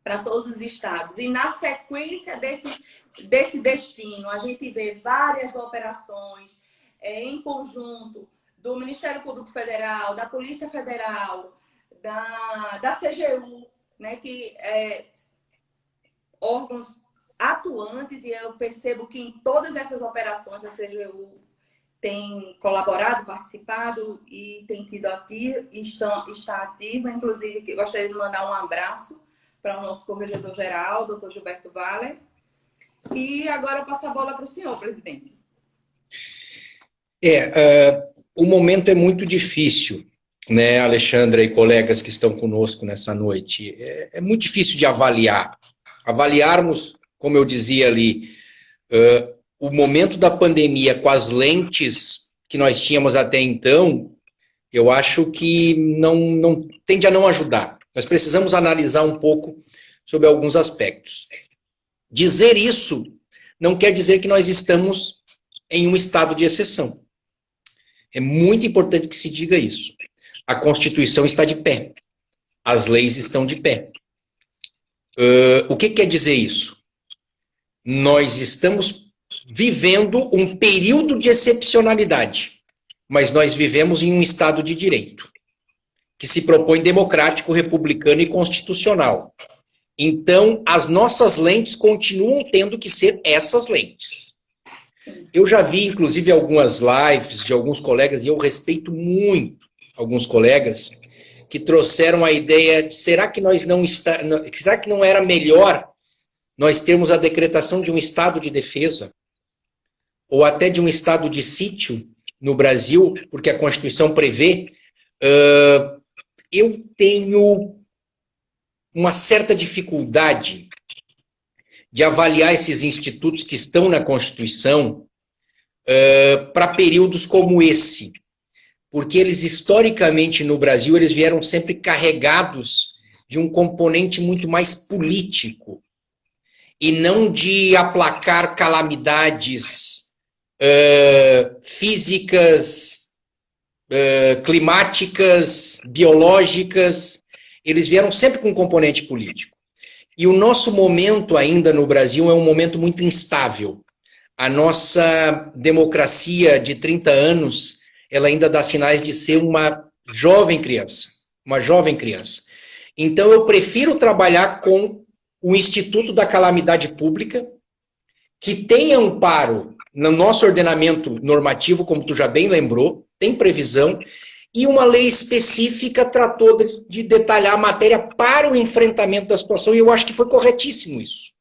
para todos os estados, e na sequência desse destino, a gente vê várias operações em conjunto do Ministério Público Federal, da Polícia Federal, da CGU, né, que órgãos atuantes, e eu percebo que em todas essas operações a CGU tem colaborado, participado e tem tido está ativa. Inclusive, gostaria de mandar um abraço para o nosso corregedor-geral, doutor Gilberto Valle. E agora eu passo a bola para o senhor, presidente. O momento é muito difícil, né, Alexandra e colegas que estão conosco nessa noite. É muito difícil de avaliar. Avaliarmos, como eu dizia ali, o momento da pandemia com as lentes que nós tínhamos até então, eu acho que não tende a não ajudar. Nós precisamos analisar um pouco sobre alguns aspectos. Dizer isso não quer dizer que nós estamos em um estado de exceção. É muito importante que se diga isso. A Constituição está de pé. As leis estão de pé. O que quer dizer isso? Nós estamos vivendo um período de excepcionalidade, mas nós vivemos em um Estado de Direito, que se propõe democrático, republicano e constitucional. Então, as nossas lentes continuam tendo que ser essas lentes. Eu já vi, inclusive, algumas lives de alguns colegas, e eu respeito muito alguns colegas, que trouxeram a ideia de será que não era melhor nós termos a decretação de um estado de defesa, ou até de um estado de sítio no Brasil, porque a Constituição prevê. Eu tenho uma certa dificuldade de avaliar esses institutos que estão na Constituição para períodos como esse, porque eles, historicamente, no Brasil, eles vieram sempre carregados de um componente muito mais político, e não de aplacar calamidades físicas, climáticas, biológicas. Eles vieram sempre com um componente político. E o nosso momento ainda no Brasil é um momento muito instável. A nossa democracia de 30 anos, ela ainda dá sinais de ser uma jovem criança. Uma jovem criança. Então, eu prefiro trabalhar com o Instituto da Calamidade Pública, que tem amparo no nosso ordenamento normativo, como tu já bem lembrou, tem previsão, e uma lei específica tratou de detalhar a matéria para o enfrentamento da situação, e eu acho que foi corretíssimo isso.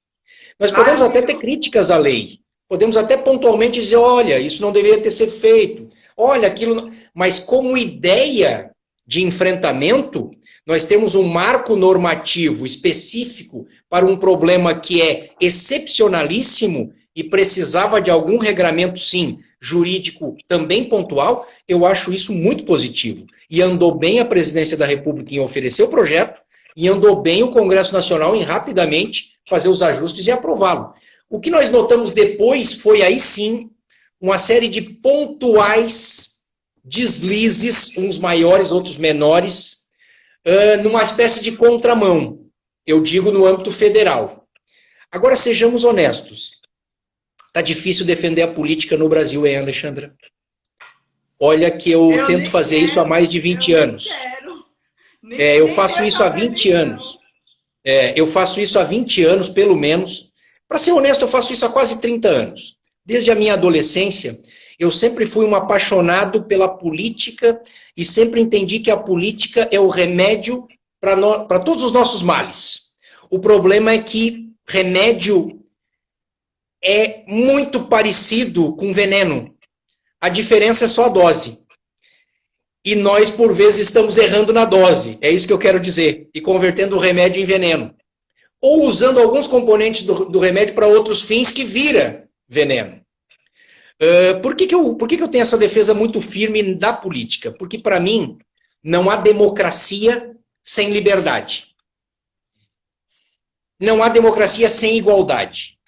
Nós podemos até ter críticas à lei, podemos até pontualmente dizer, olha, isso não deveria ter sido feito, olha, aquilo não... Mas como ideia de enfrentamento, nós temos um marco normativo específico para um problema que é excepcionalíssimo e precisava de algum regramento, sim, jurídico também pontual. Eu acho isso muito positivo. E andou bem a Presidência da República em oferecer o projeto, e andou bem o Congresso Nacional em rapidamente fazer os ajustes e aprová-lo. O que nós notamos depois foi, aí sim, uma série de pontuais deslizes, uns maiores, outros menores, numa espécie de contramão, eu digo no âmbito federal. Agora, sejamos honestos. Está difícil defender a política no Brasil, hein, Alexandra? Olha que eu tento fazer isso há mais de 20 anos. Eu faço isso há 20 anos. Eu faço isso há 20 anos, pelo menos. Para ser honesto, eu faço isso há quase 30 anos. Desde a minha adolescência, eu sempre fui um apaixonado pela política e sempre entendi que a política é o remédio para todos os nossos males. O problema é que remédio é muito parecido com veneno. A diferença é só a dose. E nós, por vezes, estamos errando na dose. É isso que eu quero dizer. E convertendo o remédio em veneno. Ou usando alguns componentes do remédio para outros fins que vira veneno. Por que eu tenho essa defesa muito firme da política? Porque, para mim, não há democracia sem liberdade. não há democracia sem igualdade.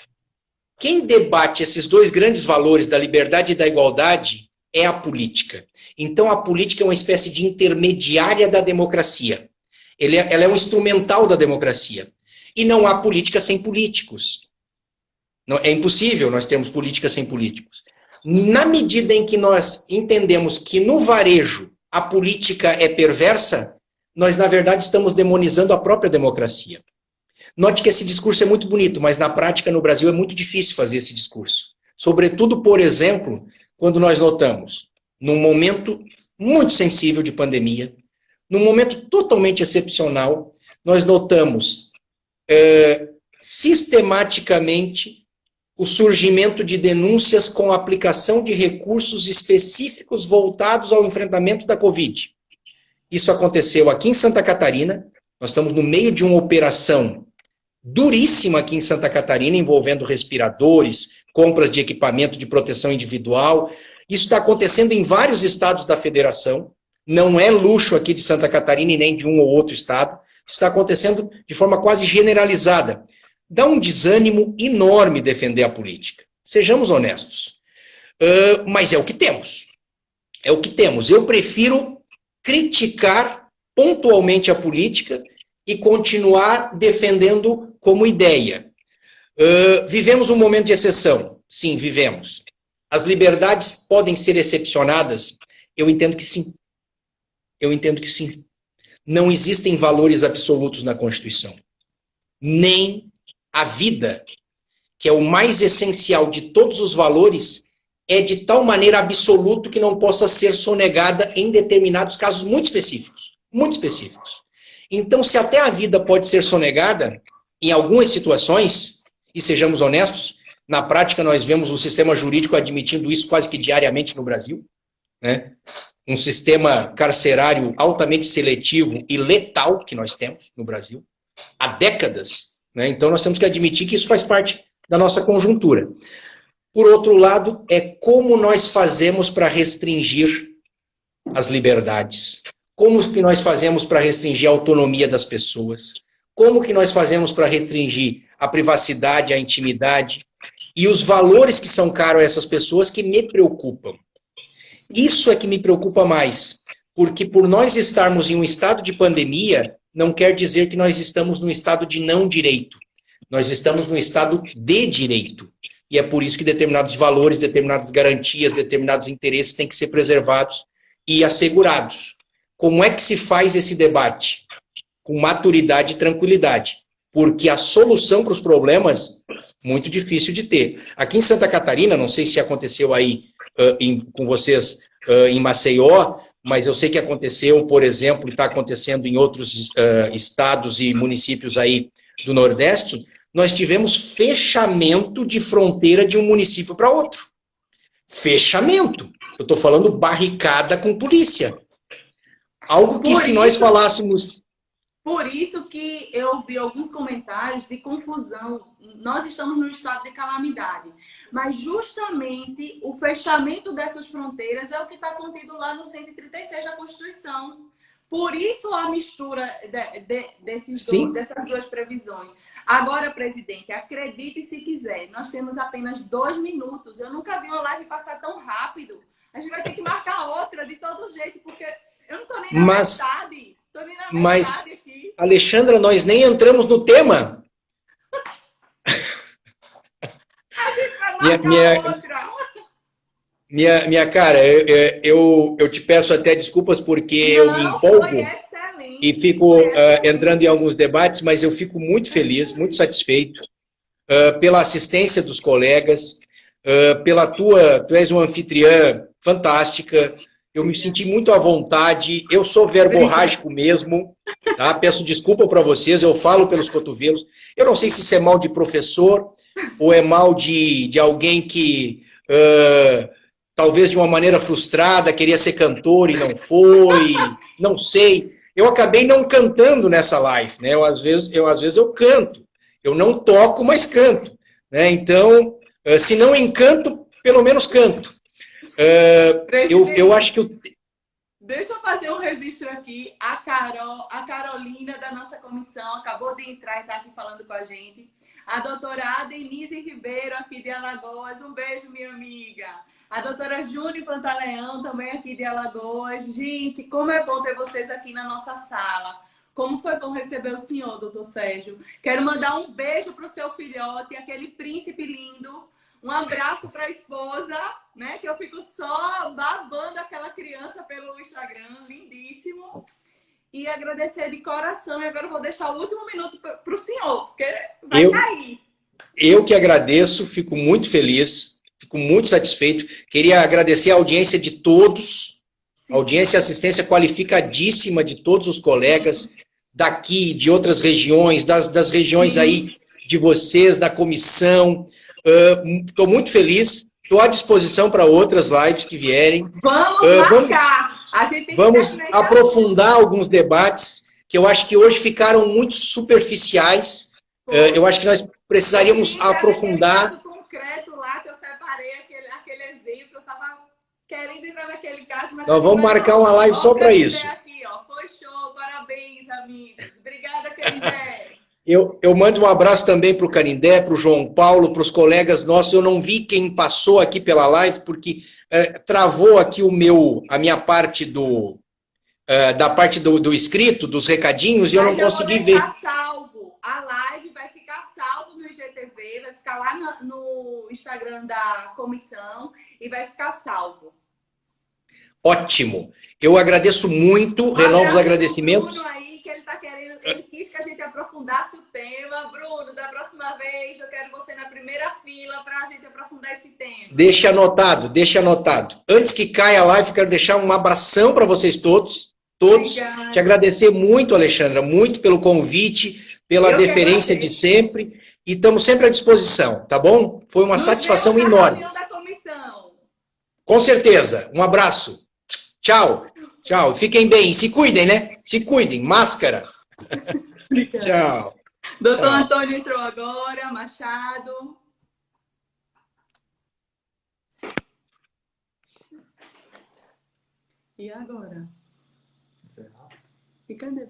Quem debate esses dois grandes valores da liberdade e da igualdade é a política. Então, a política é uma espécie de intermediária da democracia. Ela é um instrumental da democracia. E não há política sem políticos. É impossível nós termos política sem políticos. Na medida em que nós entendemos que no varejo a política é perversa, nós, na verdade, estamos demonizando a própria democracia. Note que esse discurso é muito bonito, mas na prática no Brasil é muito difícil fazer esse discurso. Sobretudo, por exemplo, quando nós notamos, num momento muito sensível de pandemia, num momento totalmente excepcional, nós notamos sistematicamente o surgimento de denúncias com a aplicação de recursos específicos voltados ao enfrentamento da Covid. Isso aconteceu aqui em Santa Catarina, nós estamos no meio de uma operação duríssima aqui em Santa Catarina, envolvendo respiradores, compras de equipamento de proteção individual. Isso está acontecendo em vários estados da federação, não é luxo aqui de Santa Catarina e nem de um ou outro estado, está acontecendo de forma quase generalizada. Dá um desânimo enorme defender a política. Sejamos honestos. Mas é o que temos. É o que temos. Eu prefiro criticar pontualmente a política e continuar defendendo como ideia. Vivemos um momento de exceção. Sim, vivemos. As liberdades podem ser excepcionadas? Eu entendo que sim. Eu entendo que sim. Não existem valores absolutos na Constituição. Nem a vida, que é o mais essencial de todos os valores, é de tal maneira absoluto que não possa ser sonegada em determinados casos muito específicos. Muito específicos. Então, se até a vida pode ser sonegada, em algumas situações, e sejamos honestos, na prática nós vemos o sistema jurídico admitindo isso quase que diariamente no Brasil, né? Um sistema carcerário altamente seletivo e letal que nós temos no Brasil, há décadas, né? Então nós temos que admitir que isso faz parte da nossa conjuntura. Por outro lado, é como nós fazemos para restringir as liberdades. Como que nós fazemos para restringir a autonomia das pessoas? Como que nós fazemos para restringir a privacidade, a intimidade e os valores que são caros a essas pessoas que me preocupam? Isso é que me preocupa mais, porque por nós estarmos em um estado de pandemia, não quer dizer que nós estamos num estado de não direito. Nós estamos num estado de direito. E é por isso que determinados valores, determinadas garantias, determinados interesses têm que ser preservados e assegurados. Como é que se faz esse debate? Com maturidade e tranquilidade. Porque a solução para os problemas, muito difícil de ter. Aqui em Santa Catarina, não sei se aconteceu aí com vocês em Maceió, mas eu sei que aconteceu, por exemplo, e está acontecendo em outros estados e municípios aí do Nordeste, nós tivemos fechamento de fronteira de um município para outro. Fechamento. Eu estou falando barricada com polícia. Algo que se nós falássemos... Por isso que eu vi alguns comentários de confusão. Nós estamos num estado de calamidade. Mas justamente o fechamento dessas fronteiras é o que está contido lá no 136 da Constituição. Por isso a mistura dessas duas previsões. Agora, presidente, acredite se quiser, nós temos apenas 2 minutos. Eu nunca vi uma live passar tão rápido. A gente vai ter que marcar outra de todo jeito, porque eu não estou nem na metade. Mas, Alexandra, nós nem entramos no tema. Minha cara, eu te peço até desculpas porque eu me empolgo e fico entrando em alguns debates, mas eu fico muito feliz, muito satisfeito pela assistência dos colegas, tu és uma anfitriã fantástica. Eu me senti muito à vontade, eu sou verborrágico mesmo, tá? Peço desculpa para vocês, eu falo pelos cotovelos. Eu não sei se isso é mal de professor ou é mal de alguém que, talvez de uma maneira frustrada, queria ser cantor e não foi, não sei. Eu acabei não cantando nessa live, né? Às vezes eu canto, eu não toco, mas canto, né? Então, se não encanto, pelo menos canto. Eu acho que Deixa eu fazer um registro aqui. A Carolina da nossa comissão acabou de entrar e está aqui falando com a gente. A doutora Denise Ribeiro, aqui de Alagoas. Um beijo, minha amiga. A doutora Júnior Pantaleão, também aqui de Alagoas. Gente, como é bom ter vocês aqui na nossa sala. Como foi bom receber o senhor, doutor Sérgio. Quero mandar um beijo para o seu filhote, aquele príncipe lindo. Um abraço para a esposa, né? Que eu fico só babando aquela criança pelo Instagram, lindíssimo. E agradecer de coração. E agora eu vou deixar o último minuto para o senhor, porque vai cair. Eu que agradeço, fico muito feliz, fico muito satisfeito. Queria agradecer a audiência de todos, Sim. Audiência e assistência qualificadíssima de todos os colegas daqui, de outras regiões, das regiões aí de vocês, da comissão. Estou muito feliz, estou à disposição para outras lives que vierem. Vamos marcar. A gente tem vamos aprofundar alguns debates que eu acho que hoje ficaram muito superficiais. Eu acho que nós precisaríamos aprofundar. Caso concreto lá que eu separei aquele exemplo, eu estava querendo entrar naquele caso, mas nós vamos marcar uma live só para isso. Aqui, ó. Foi show, parabéns, amigos. Obrigada, Canindé. Eu mando um abraço também para o Canindé, para o João Paulo, para os colegas nossos. Eu não vi quem passou aqui pela live, porque travou aqui a minha parte da parte do escrito, dos recadinhos, e eu não consegui ver. Vai ficar salvo. A live vai ficar salvo no IGTV, vai ficar lá no Instagram da comissão e vai ficar salvo. Ótimo. Eu agradeço muito, renovo os agradecimentos. Bruno aí, que ele tá querendo, ele quis que a gente aprofundasse o tema. Bruno, da próxima vez eu quero você na primeira fila para a gente aprofundar esse tema. Deixa anotado. Antes que caia a live, quero deixar um abração para vocês todos. Obrigada. Te agradecer muito, Alexandra, muito pelo convite, pela deferência de sempre. E estamos sempre à disposição, tá bom? Foi uma satisfação enorme. Da comissão. Com certeza. Um abraço. Tchau. Tchau. Fiquem bem. Se cuidem, né? Se cuidem. Máscara. Tchau. Doutor Antônio entrou agora. Machado. E agora? E cadê?